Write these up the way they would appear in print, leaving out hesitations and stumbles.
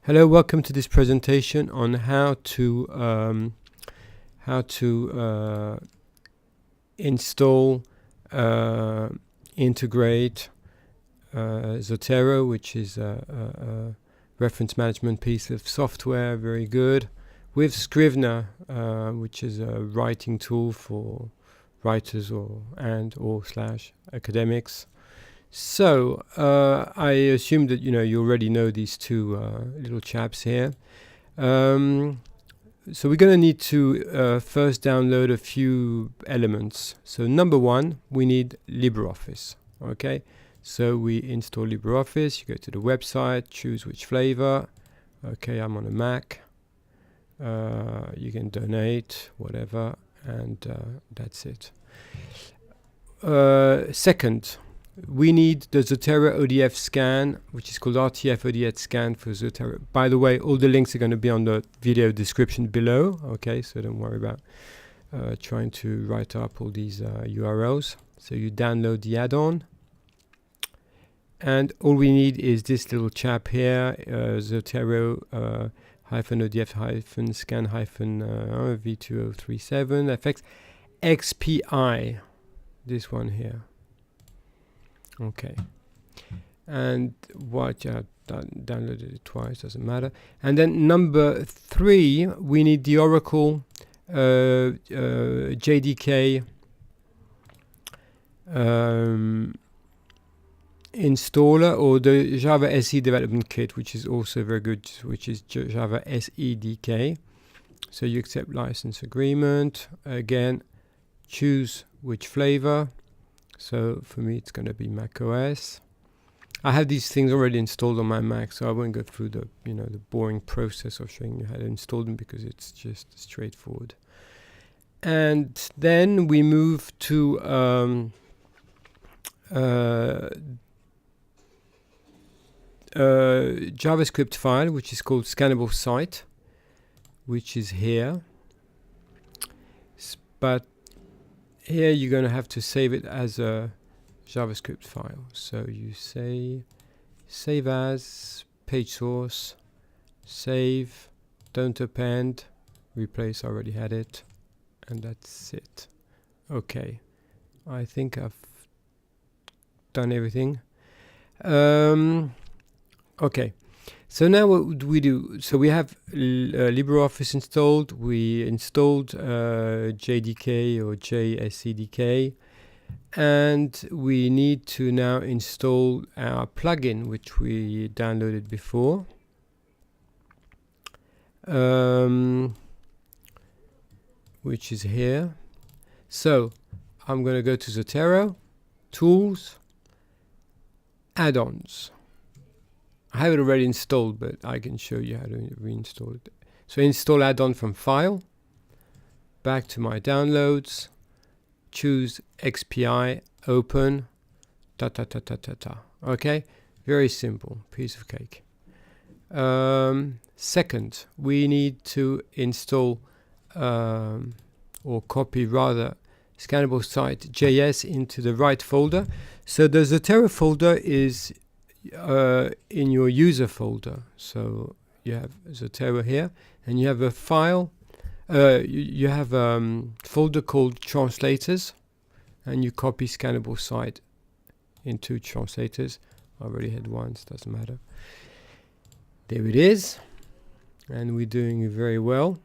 Hello, welcome to this presentation on how to install, integrate Zotero, which is a reference management piece of software, very good, with Scrivener, which is a writing tool for writers or academics. So I assume that you already know these two little chaps here. So we're going to need to first download a few elements. So number one, we need LibreOffice. Okay, so we install LibreOffice. You go to the website, choose which flavor. Okay, I'm on a Mac. You can donate, whatever, and that's it. Second, we need the Zotero ODF scan, which is called RTF ODF scan for Zotero. By the way, all the links are going to be on the video description below. Okay, so don't worry about trying to write up all these URLs. So you download the add-on. And all we need is this little chap here, Zotero -ODF scan v2037 fx XPI, this one here. Okay, and what downloaded it twice, doesn't matter. And then number three, we need the Oracle JDK installer, or the Java SE development kit, which is also very good, which is Java SEDK. So you accept license agreement. Again, choose which flavor. So for me, it's going to be Mac OS. I have these things already installed on my Mac, so I won't go through the the boring process of showing you how to install them, because it's just straightforward. And then we move to JavaScript file, which is called Scannable Site, which is here. But here you're going to have to save it as a JavaScript file. So you say save as, page source, save, don't append, replace, I already had it, and that's it. Okay, I think I've done everything. Okay, so now what do we do? So we have LibreOffice installed. We installed JDK or JSEDK, and we need to now install our plugin, which we downloaded before. Which is here. So I'm going to go to Zotero, Tools, Add-ons. I have it already installed, but I can show you how to reinstall it. So install add-on from File, back to my downloads, choose XPI, open, Okay, very simple, piece of cake. Second, we need to install or copy rather Scannable Site JS into the right folder. So the Zotero folder is in your user folder. So you have Zotero here, and you have a file, you have a folder called translators, and you copy Scannable Site into translators. I already had once, doesn't matter. There it is, and we're doing very well.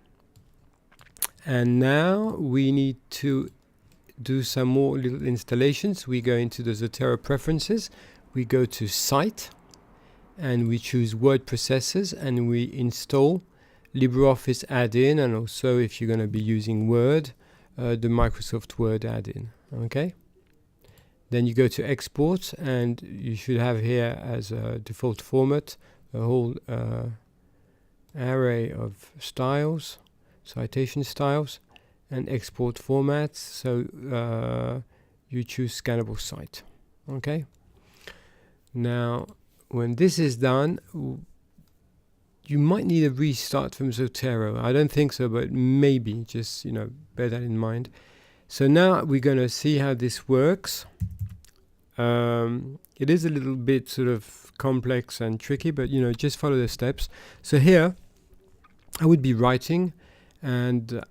And now we need to do some more little installations. We go into the Zotero preferences, we go to Site, and we choose Word Processors, and we install LibreOffice add-in, and also, if you're going to be using Word, the Microsoft Word add-in. Okay. Then you go to Export, and you should have here as a default format a whole array of styles, citation styles, and export formats. So you choose Scannable Site. Okay. Now, when this is done, you might need a restart from Zotero. I don't think so, but maybe, just bear that in mind. So now we're going to see how this works. It is a little bit sort of complex and tricky, but just follow the steps. So here I would be writing, and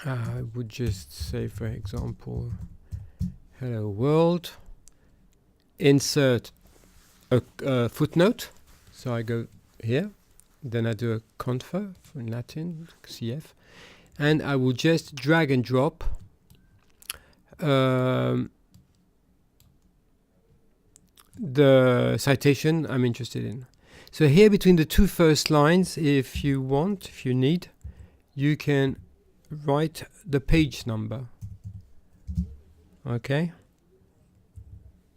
I would just say, for example, hello world, insert a footnote. So I go here, then I do a confer in Latin, CF, and I will just drag and drop the citation I'm interested in. So here between the two first lines, if you need, you can write the page number. Okay,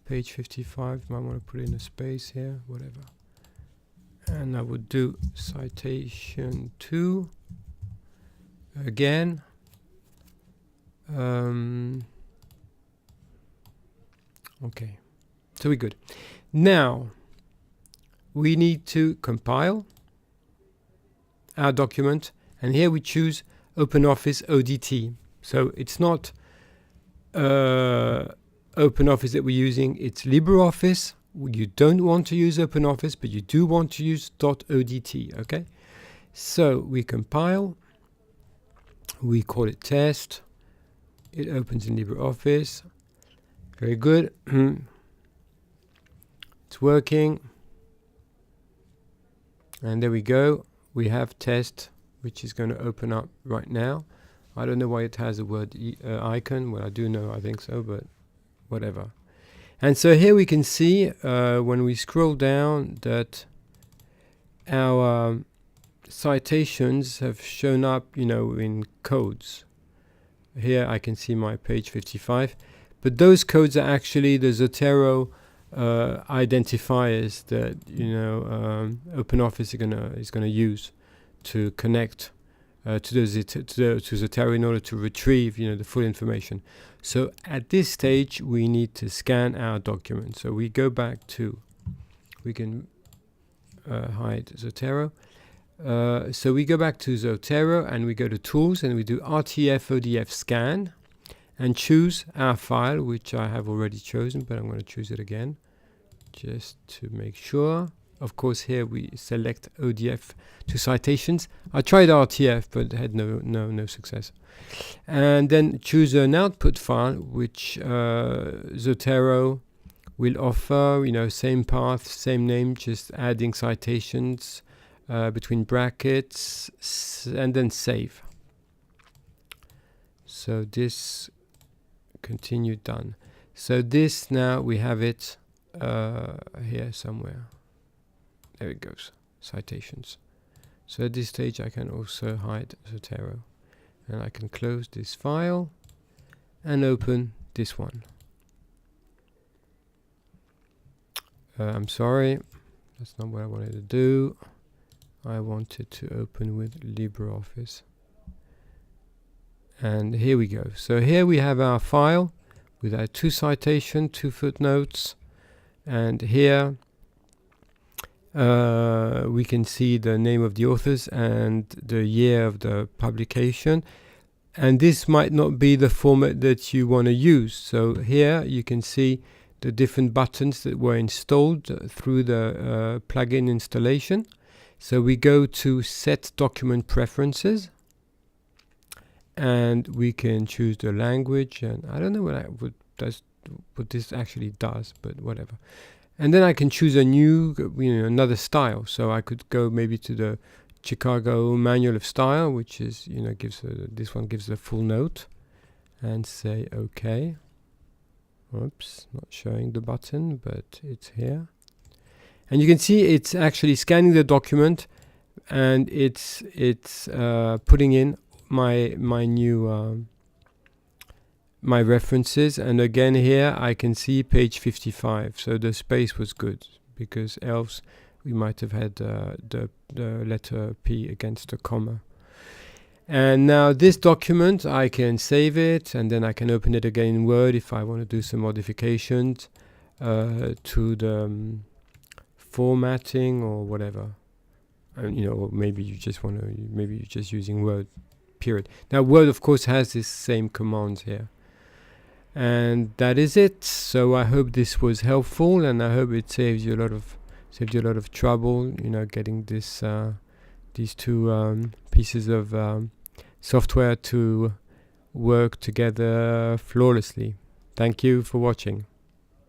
page 55, might want to put in a space here, whatever. And I would do citation 2 again. Okay, so we're good. Now we need to compile our document, and here we choose OpenOffice ODT. So it's not OpenOffice that we're using, it's LibreOffice. You don't want to use OpenOffice, but you do want to use .odt. Okay, so we compile, we call it test, it opens in LibreOffice. Very good. It's working, and there we go. We have test, which is going to open up right now. I don't know why it has a word icon. Well, I do know, I think so, but whatever. And so here we can see when we scroll down that our citations have shown up, in codes. Here I can see my page 55, but those codes are actually the Zotero identifiers that OpenOffice is gonna use to connect to Zotero in order to retrieve the full information. So at this stage we need to scan our document. So we go back to, we can hide Zotero. So we go back to Zotero and we go to tools and we do RTF ODF scan and choose our file, which I have already chosen, but I'm going to choose it again just to make sure. Of course, here we select ODF to citations. I tried RTF, but had no success. And then choose an output file, which Zotero will offer. Same path, same name, just adding citations between brackets, and then save. So this continue, done. So this, now we have it here somewhere. There it goes, citations. So at this stage I can also hide Zotero, and I can close this file and open this one. I'm sorry, that's not what I wanted to do. I wanted to open with LibreOffice. And here we go. So here we have our file with our 2 citations, 2 footnotes, and here we can see the name of the authors and the year of the publication. And this might not be the format that you want to use. So here you can see the different buttons that were installed through the plugin installation. So we go to set document preferences, and we can choose the language, and I don't know what this actually does, but whatever. And then I can choose a new, another style. So I could go maybe to the Chicago Manual of Style, which is, this one gives a full note, and say OK. Oops, not showing the button, but it's here. And you can see it's actually scanning the document, and it's putting in my new my references. And again here I can see page 55, so the space was good, because else we might have had the letter P against a comma. And now this document, I can save it, and then I can open it again in Word if I want to do some modifications to the formatting or whatever. And or maybe you just want to, maybe you're just using Word, period. Now Word of course has this same commands here. And that is it. So I hope this was helpful, and I hope it saves you a lot of trouble, getting these two pieces of software to work together flawlessly. Thank you for watching.